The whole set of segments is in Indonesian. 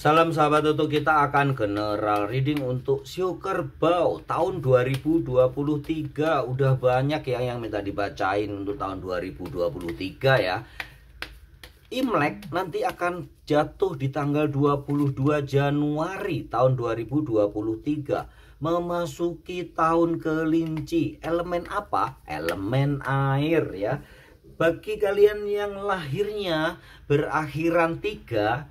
Salam sahabat Toto, kita akan general reading untuk Shio Kerbau tahun 2023. Udah banyak ya yang minta dibacain untuk tahun 2023 ya. Imlek nanti akan jatuh di tanggal 22 Januari tahun 2023. Memasuki tahun kelinci. Elemen apa? Elemen air ya. Bagi kalian yang lahirnya berakhiran 3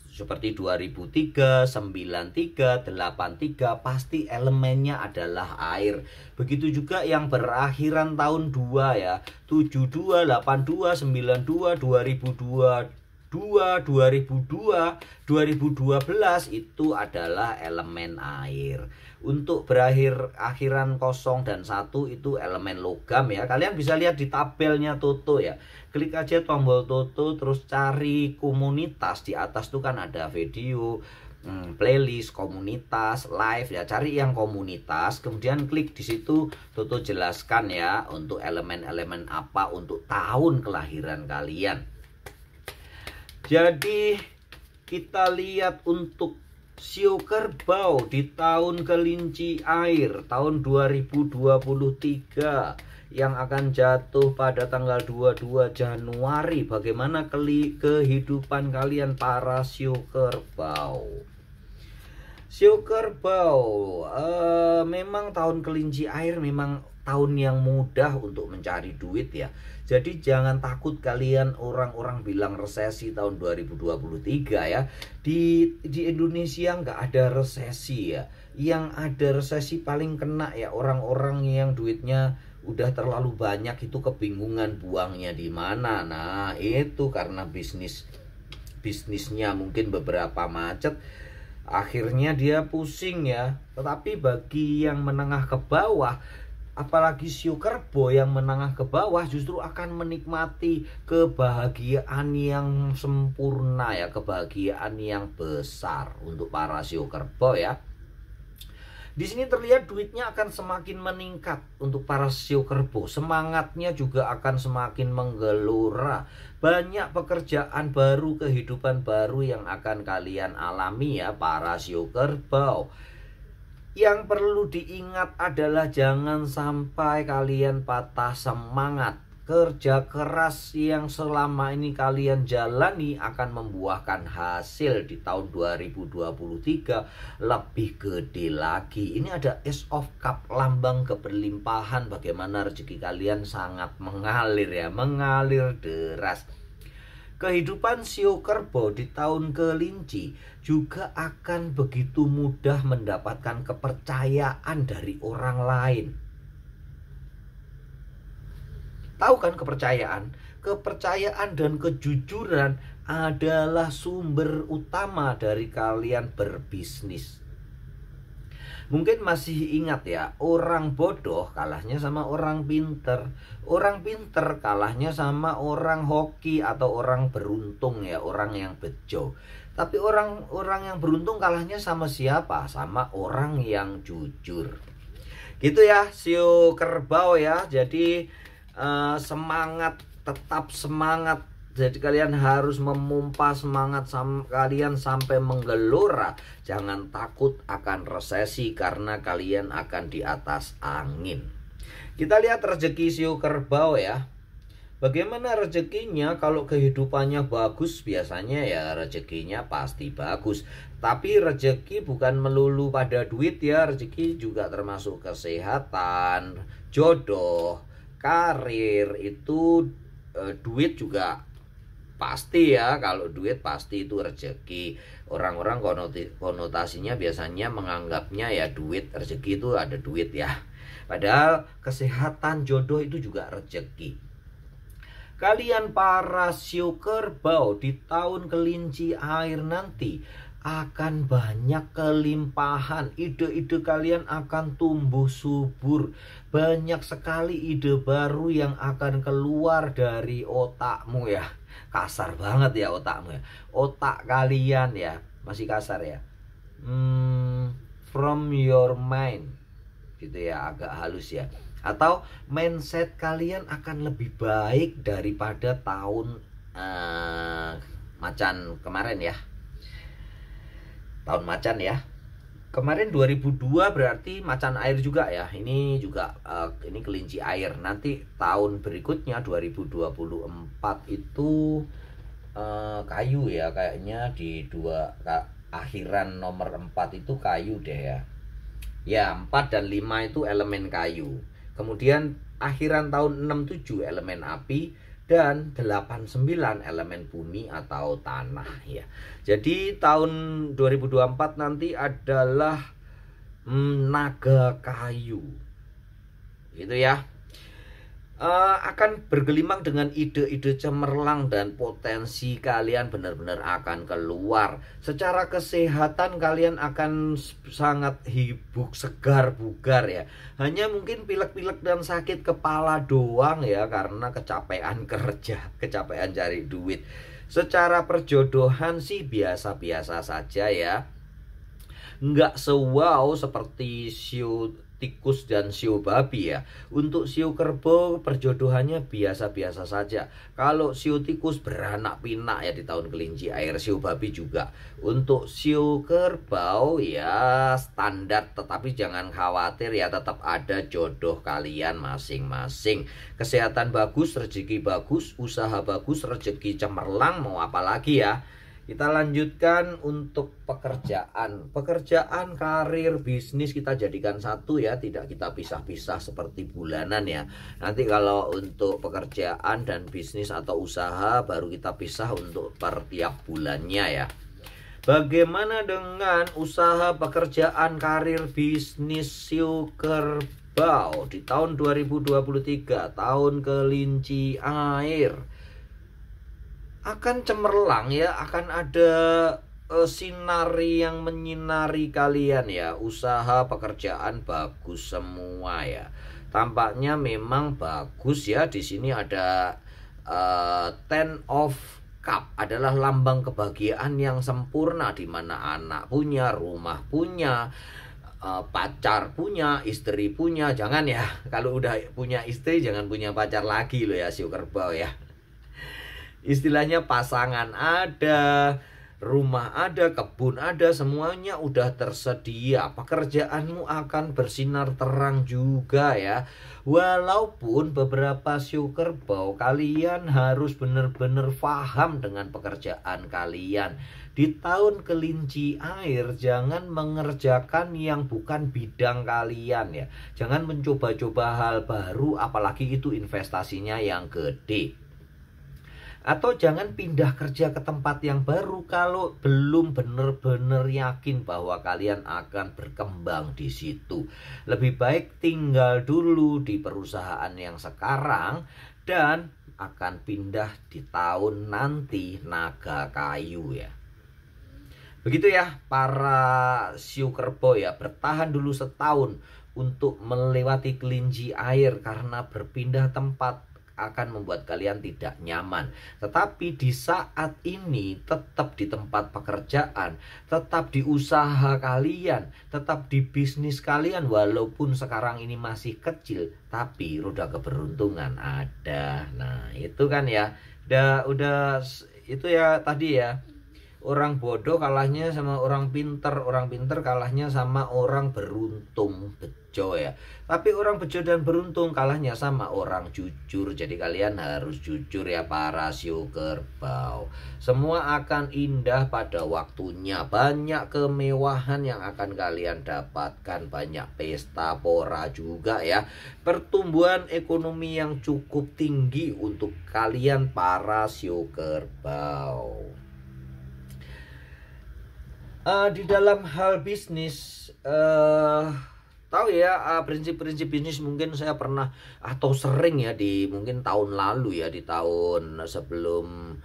seperti 2003, 93, 83, pasti elemennya adalah air. Begitu juga yang berakhiran tahun 2 ya, 72, 82, 92, 2002, 2002, 2012 itu adalah elemen air. Untuk berakhir akhiran 0 dan 1 itu elemen logam ya. Kalian bisa lihat di tabelnya Toto ya. Klik aja tombol Toto, terus cari komunitas. Di atas tuh kan ada video, playlist, komunitas, live ya. Cari yang komunitas, kemudian klik di situ. Toto jelaskan ya untuk elemen-elemen apa untuk tahun kelahiran kalian. Jadi kita lihat untuk Shio Kerbau di tahun kelinci air tahun 2023 yang akan jatuh pada tanggal 22 Januari. Bagaimana kehidupan kalian para Shio Kerbau? Shio Kerbau, memang tahun kelinci air memang tahun yang mudah untuk mencari duit ya. Jadi jangan takut kalian orang-orang bilang resesi tahun 2023 ya. Di Indonesia nggak ada resesi ya. Yang ada resesi paling kena ya orang-orang yang duitnya udah terlalu banyak, itu kebingungan buangnya di mana. Nah itu karena bisnisnya mungkin beberapa macet, akhirnya dia pusing ya. Tetapi bagi yang menengah ke bawah, apalagi Shio Kerbau yang menengah ke bawah, justru akan menikmati kebahagiaan yang sempurna ya, kebahagiaan yang besar untuk para Shio Kerbau ya. Di sini terlihat duitnya akan semakin meningkat untuk para Shio Kerbau. Semangatnya juga akan semakin menggelora. Banyak pekerjaan baru, kehidupan baru yang akan kalian alami ya para Shio Kerbau. Yang perlu diingat adalah jangan sampai kalian patah semangat. Kerja keras yang selama ini kalian jalani akan membuahkan hasil di tahun 2023 lebih gede lagi. Ini ada Ace of Cup, lambang keberlimpahan. Bagaimana rezeki kalian sangat mengalir ya, mengalir deras. Kehidupan Shio Kerbau di tahun kelinci juga akan begitu mudah mendapatkan kepercayaan dari orang lain. Tahu kan kepercayaan? Kepercayaan dan kejujuran adalah sumber utama dari kalian berbisnis. Mungkin masih ingat ya, orang bodoh kalahnya sama orang pinter. Orang pinter kalahnya sama orang hoki atau orang beruntung ya, orang yang bejo. Tapi orang yang beruntung kalahnya sama siapa? Sama orang yang jujur. Gitu ya, Shio Kerbau ya. Jadi semangat, tetap semangat. Jadi kalian harus memompa semangat kalian sampai menggelora. Jangan takut akan resesi karena kalian akan di atas angin. Kita lihat rezeki Shio Kerbau ya. Bagaimana rezekinya? Kalau kehidupannya bagus, biasanya ya rezekinya pasti bagus. Tapi rezeki bukan melulu pada duit ya. Rezeki juga termasuk kesehatan, jodoh, karir. Itu duit juga pasti ya. Kalau duit pasti itu rezeki. Orang-orang konotasinya biasanya menganggapnya ya duit, rezeki itu ada duit ya. Padahal kesehatan, jodoh itu juga rezeki. Kalian para Shio Kerbau di tahun kelinci air nanti akan banyak kelimpahan. Ide-ide kalian akan tumbuh subur. Banyak sekali ide baru yang akan keluar dari otakmu ya. Kasar banget ya otakmu ya. Otak kalian ya, masih kasar ya. From your mind gitu ya, agak halus ya. Atau mindset kalian akan lebih baik daripada tahun macan kemarin ya. tahun macan ya. Kemarin 2002 berarti macan air juga ya. Ini juga ini kelinci air. Nanti tahun berikutnya 2024 itu kayu ya, kayaknya di akhiran nomor 4 itu kayu deh ya. Ya, 4 dan 5 itu elemen kayu. Kemudian akhiran tahun 67 elemen api, dan 89 elemen bumi atau tanah ya. Jadi tahun 2024 nanti adalah naga kayu. Gitu ya. Akan bergelimang dengan ide-ide cemerlang dan potensi kalian benar-benar akan keluar. Secara kesehatan kalian akan sangat hibuk, segar, bugar ya. Hanya mungkin pilek-pilek dan sakit kepala doang ya, karena kecapean kerja, kecapean cari duit. Secara perjodohan sih biasa-biasa saja ya. Nggak se-wow seperti siu tikus dan siu babi ya. Untuk siu kerbau perjodohannya biasa-biasa saja. Kalau siu tikus beranak pinak ya di tahun kelinci air, siu babi juga. Untuk siu kerbau ya standar, tetapi jangan khawatir ya, tetap ada jodoh kalian masing-masing. Kesehatan bagus, rezeki bagus, usaha bagus, rezeki cemerlang, mau apa lagi ya. Kita lanjutkan untuk pekerjaan. Pekerjaan, karir, bisnis kita jadikan satu ya. Tidak kita pisah-pisah seperti bulanan ya. Nanti kalau untuk pekerjaan dan bisnis atau usaha baru kita pisah untuk per tiap bulannya ya. Bagaimana dengan usaha, pekerjaan, karir, bisnis siu kerbau di tahun 2023, tahun kelinci air? Akan cemerlang ya, akan ada sinari yang menyinari kalian ya. Usaha, pekerjaan bagus semua ya. Tampaknya memang bagus ya. Di sini ada Ten of Cup adalah lambang kebahagiaan yang sempurna, di mana anak punya, rumah punya, pacar punya, istri punya. Jangan ya, kalau udah punya istri jangan punya pacar lagi loh ya siu kerbau ya. Istilahnya pasangan ada, rumah ada, kebun ada, semuanya udah tersedia. Pekerjaanmu akan bersinar terang juga ya. Walaupun beberapa siu kerbau kalian harus benar-benar paham dengan pekerjaan kalian. Di tahun kelinci air jangan mengerjakan yang bukan bidang kalian ya. Jangan mencoba-coba hal baru, apalagi itu investasinya yang gede. Atau jangan pindah kerja ke tempat yang baru kalau belum benar-benar yakin bahwa kalian akan berkembang di situ. Lebih baik tinggal dulu di perusahaan yang sekarang dan akan pindah di tahun nanti naga kayu ya. Begitu ya para siu kerbau ya, bertahan dulu setahun untuk melewati kelinci air karena berpindah tempat akan membuat kalian tidak nyaman. Tetapi di saat ini tetap di tempat pekerjaan, tetap di usaha kalian, tetap di bisnis kalian, walaupun sekarang ini masih kecil, tapi roda keberuntungan ada. Nah itu kan ya, udah itu ya tadi ya. Orang bodoh kalahnya sama orang pinter kalahnya sama orang beruntung, bejo ya. Tapi orang bejo dan beruntung kalahnya sama orang jujur. Jadi kalian harus jujur ya para siu kerbau. Semua akan indah pada waktunya. Banyak kemewahan yang akan kalian dapatkan, banyak pesta pora juga ya. Pertumbuhan ekonomi yang cukup tinggi untuk kalian para siu kerbau. Di dalam hal bisnis, tahu ya prinsip-prinsip bisnis mungkin saya pernah atau sering ya di mungkin tahun lalu ya, di tahun sebelum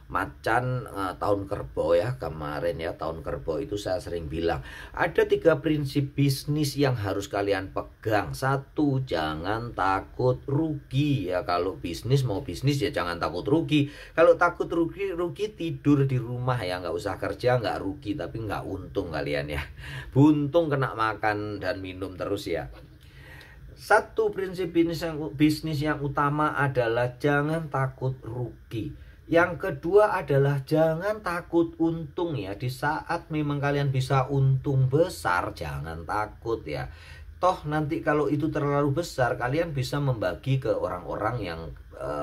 macan, tahun kerbau ya kemarin ya, tahun kerbau itu saya sering bilang ada 3 prinsip bisnis yang harus kalian pegang. 1, jangan takut rugi ya. Kalau bisnis, mau bisnis ya jangan takut rugi. Kalau takut rugi tidur di rumah ya, nggak usah kerja, nggak rugi tapi nggak untung kalian ya. Buntung kena makan dan minum terus ya. 1 prinsip bisnis yang utama adalah jangan takut rugi. Yang kedua adalah jangan takut untung ya. Di saat memang kalian bisa untung besar, jangan takut ya. Toh nanti kalau itu terlalu besar, kalian bisa membagi ke orang-orang yang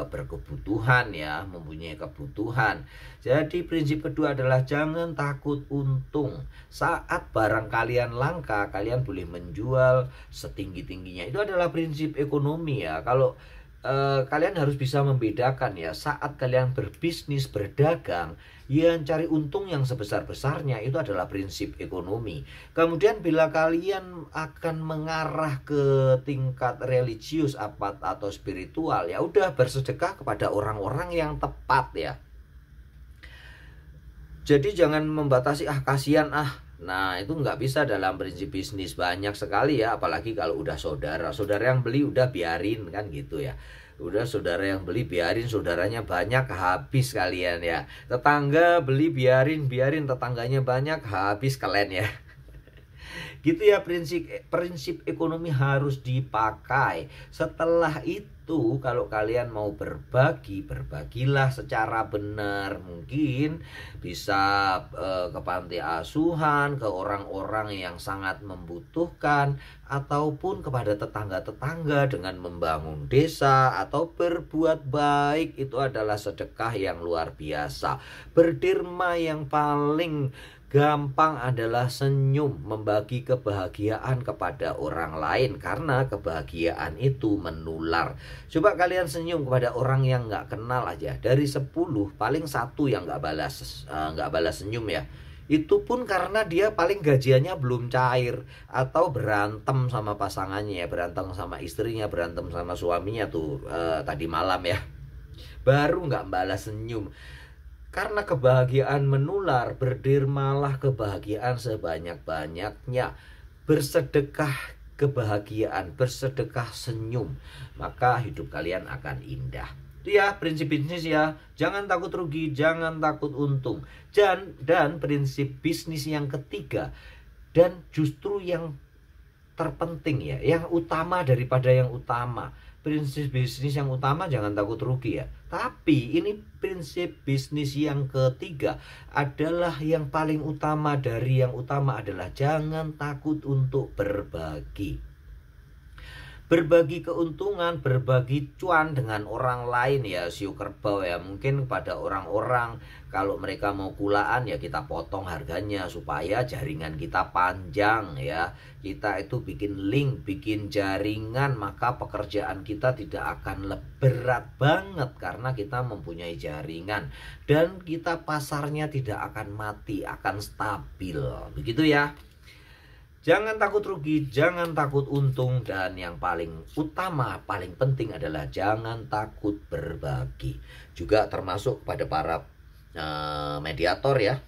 berkebutuhan ya, mempunyai kebutuhan. Jadi prinsip kedua adalah jangan takut untung. Saat barang kalian langka, kalian boleh menjual setinggi-tingginya. Itu adalah prinsip ekonomi ya. Kalau kalian harus bisa membedakan ya, saat kalian berbisnis, berdagang, yang cari untung yang sebesar-besarnya itu adalah prinsip ekonomi. Kemudian bila kalian akan mengarah ke tingkat religius atau spiritual, ya udah bersedekah kepada orang-orang yang tepat ya. Jadi jangan membatasi kasihan Nah itu nggak bisa dalam prinsip bisnis, banyak sekali ya, apalagi kalau udah saudara yang beli udah biarin kan gitu ya. Udah saudara yang beli biarin, saudaranya banyak habis kalian ya. Tetangga beli biarin tetangganya banyak habis kalian ya. Gitu ya, prinsip ekonomi harus dipakai. Setelah itu kalau kalian mau berbagi, berbagilah secara benar. Mungkin bisa ke panti asuhan, ke orang-orang yang sangat membutuhkan, ataupun kepada tetangga-tetangga dengan membangun desa atau berbuat baik. Itu adalah sedekah yang luar biasa. Berderma yang paling gampang adalah senyum, membagi kebahagiaan kepada orang lain, karena kebahagiaan itu menular. Coba kalian senyum kepada orang yang nggak kenal aja, dari 10 paling 1 yang nggak balas senyum ya. Itu pun karena dia paling gajiannya belum cair, atau berantem sama pasangannya ya, berantem sama istrinya, berantem sama suaminya tuh tadi malam ya, baru nggak balas senyum. Karena kebahagiaan menular, berdermalah kebahagiaan sebanyak-banyaknya. Bersedekah kebahagiaan, bersedekah senyum, maka hidup kalian akan indah. Itu ya prinsip bisnis ya. Jangan takut rugi, jangan takut untung. Dan prinsip bisnis yang ketiga, dan justru yang terpenting ya, yang utama daripada yang utama. Prinsip bisnis yang utama jangan takut rugi ya. Tapi ini prinsip bisnis yang ketiga adalah yang paling utama dari yang utama, adalah jangan takut untuk berbagi. Berbagi keuntungan, berbagi cuan dengan orang lain ya, siu kerbau ya. Mungkin pada orang-orang kalau mereka mau kulaan ya kita potong harganya supaya jaringan kita panjang ya. Kita itu bikin link, bikin jaringan, maka pekerjaan kita tidak akan berat banget karena kita mempunyai jaringan. Dan kita pasarnya tidak akan mati, akan stabil. Begitu ya. Jangan takut rugi, jangan takut untung, dan yang paling utama, paling penting adalah jangan takut berbagi. Juga termasuk pada para mediator ya,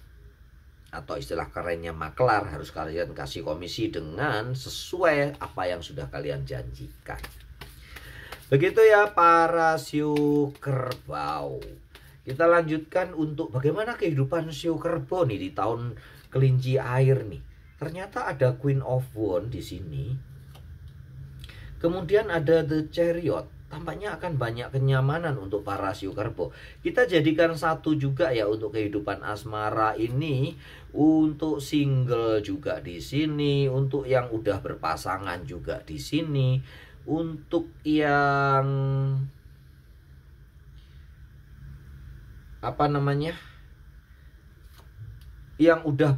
atau istilah kerennya maklar, harus kalian kasih komisi dengan sesuai apa yang sudah kalian janjikan. Begitu ya para siu kerbau. Kita lanjutkan untuk bagaimana kehidupan siu kerbau nih di tahun kelinci air nih. Ternyata ada Queen of Wands di sini. Kemudian ada The Chariot. Tampaknya akan banyak kenyamanan untuk para siu kerbau. Kita jadikan satu juga ya untuk kehidupan asmara ini. Untuk single juga di sini. Untuk yang udah berpasangan juga di sini. Untuk yang yang udah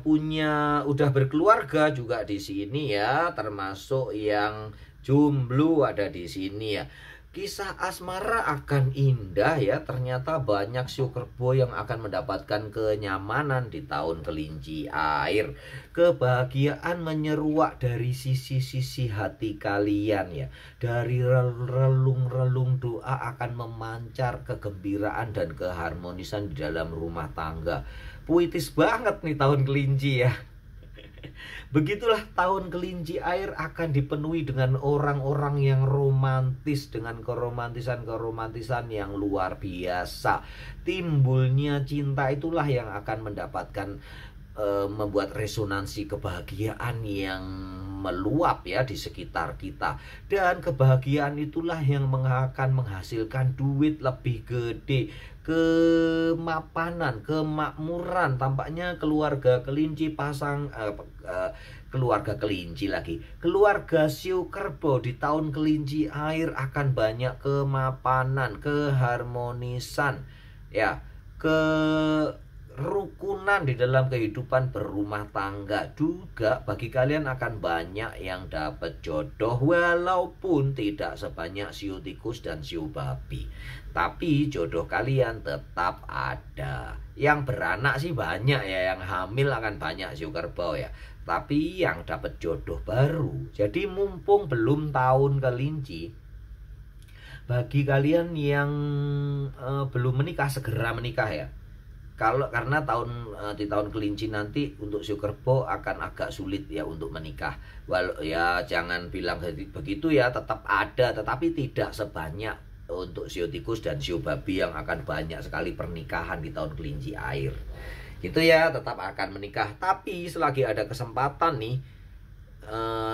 berkeluarga juga di sini ya, termasuk yang jomblo ada di sini ya. Kisah asmara akan indah ya. Ternyata banyak siu kerbau yang akan mendapatkan kenyamanan di tahun kelinci air. Kebahagiaan menyeruak dari sisi-sisi hati kalian ya. Dari relung-relung doa akan memancar kegembiraan dan keharmonisan di dalam rumah tangga. Puitis banget nih tahun kelinci ya. Begitulah tahun kelinci air akan dipenuhi dengan orang-orang yang romantis, dengan keromantisan yang luar biasa. Timbulnya cinta itulah yang akan mendapatkan membuat resonansi kebahagiaan yang meluap ya di sekitar kita, dan kebahagiaan itulah yang akan menghasilkan duit lebih gede, kemapanan, kemakmuran. Tampaknya keluarga kelinci keluarga kelinci lagi, keluarga Siu Kerbau di tahun kelinci air akan banyak kemapanan, keharmonisan ya, kerukunan di dalam kehidupan berumah tangga. Juga bagi kalian akan banyak yang dapat jodoh, walaupun tidak sebanyak siu tikus dan siu babi, tapi jodoh kalian tetap ada. Yang beranak sih banyak ya, yang hamil akan banyak siu kerbau ya, tapi yang dapat jodoh baru. Jadi mumpung belum tahun kelinci, bagi kalian yang belum menikah, segera menikah ya. Karena di tahun kelinci nanti untuk siu kerbau akan agak sulit ya untuk menikah. Walau ya jangan bilang begitu ya, tetap ada, tetapi tidak sebanyak untuk siu tikus dan siu babi yang akan banyak sekali pernikahan di tahun kelinci air. Gitu ya, tetap akan menikah. Tapi selagi ada kesempatan nih,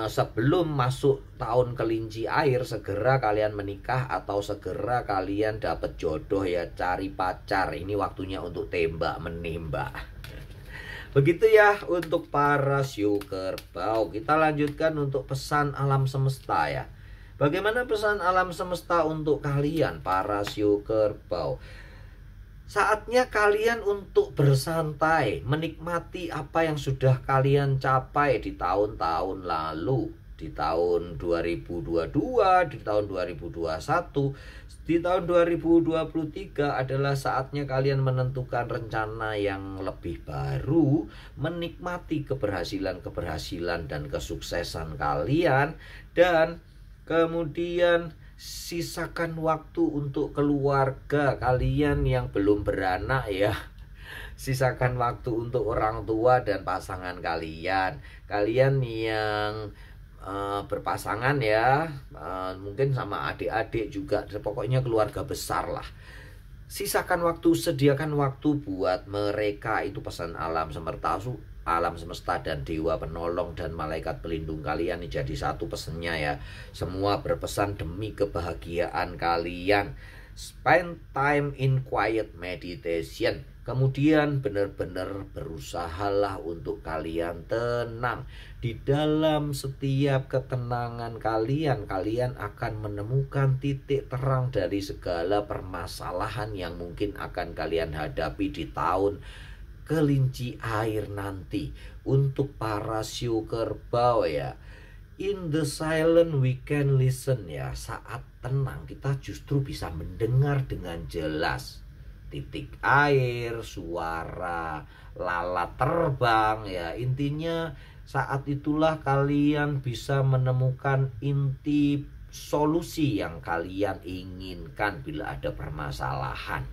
sebelum masuk tahun kelinci air, segera kalian menikah atau segera kalian dapat jodoh ya, cari pacar. Ini waktunya untuk tembak menembak. Begitu ya untuk para siu kerbau. Kita lanjutkan untuk pesan alam semesta ya. Bagaimana pesan alam semesta untuk kalian para siu kerbau? Saatnya kalian untuk bersantai, menikmati apa yang sudah kalian capai di tahun-tahun lalu, di tahun 2022, di tahun 2021, di tahun 2023 adalah saatnya kalian menentukan rencana yang lebih baru, menikmati keberhasilan-keberhasilan dan kesuksesan kalian, dan kemudian sisakan waktu untuk keluarga kalian yang belum beranak ya. Sisakan waktu untuk orang tua dan pasangan kalian. Kalian yang berpasangan ya, mungkin sama adik-adik juga, pokoknya keluarga besar lah. Sisakan waktu, sediakan waktu buat mereka. Itu pesan alam semesta dan dewa penolong dan malaikat pelindung kalian. Ini jadi satu pesannya ya. Semua berpesan demi kebahagiaan kalian. Spend time in quiet meditation. Kemudian benar-benar berusahalah untuk kalian tenang. Di dalam setiap ketenangan kalian, kalian akan menemukan titik terang dari segala permasalahan yang mungkin akan kalian hadapi di tahun kelinci air nanti. Untuk para siu kerbau ya, in the silent we can listen ya. Saat tenang kita justru bisa mendengar dengan jelas titik air, suara lalat terbang ya. Intinya saat itulah kalian bisa menemukan inti solusi yang kalian inginkan bila ada permasalahan.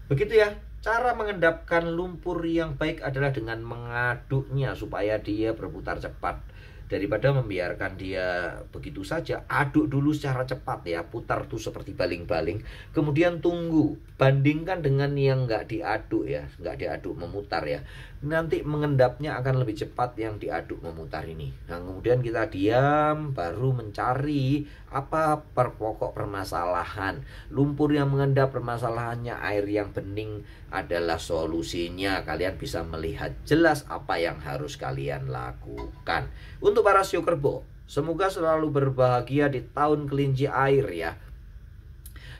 Begitu ya. Cara mengendapkan lumpur yang baik adalah dengan mengaduknya supaya dia berputar cepat. Daripada membiarkan dia begitu saja, aduk dulu secara cepat ya. Putar tuh seperti baling-baling. Kemudian tunggu. Bandingkan dengan yang nggak diaduk ya. Nggak diaduk memutar ya. Nanti mengendapnya akan lebih cepat yang diaduk memutar ini. Nah kemudian kita diam, baru mencari apa pokok permasalahan. Lumpur yang mengendap permasalahannya, air yang bening adalah solusinya. Kalian bisa melihat jelas apa yang harus kalian lakukan. Untuk para siu kerbau, semoga selalu berbahagia di tahun kelinci air ya.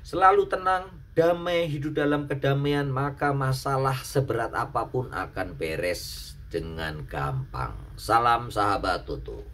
Selalu tenang, damai, hidup dalam kedamaian, maka masalah seberat apapun akan beres dengan gampang. Salam sahabat Tutu.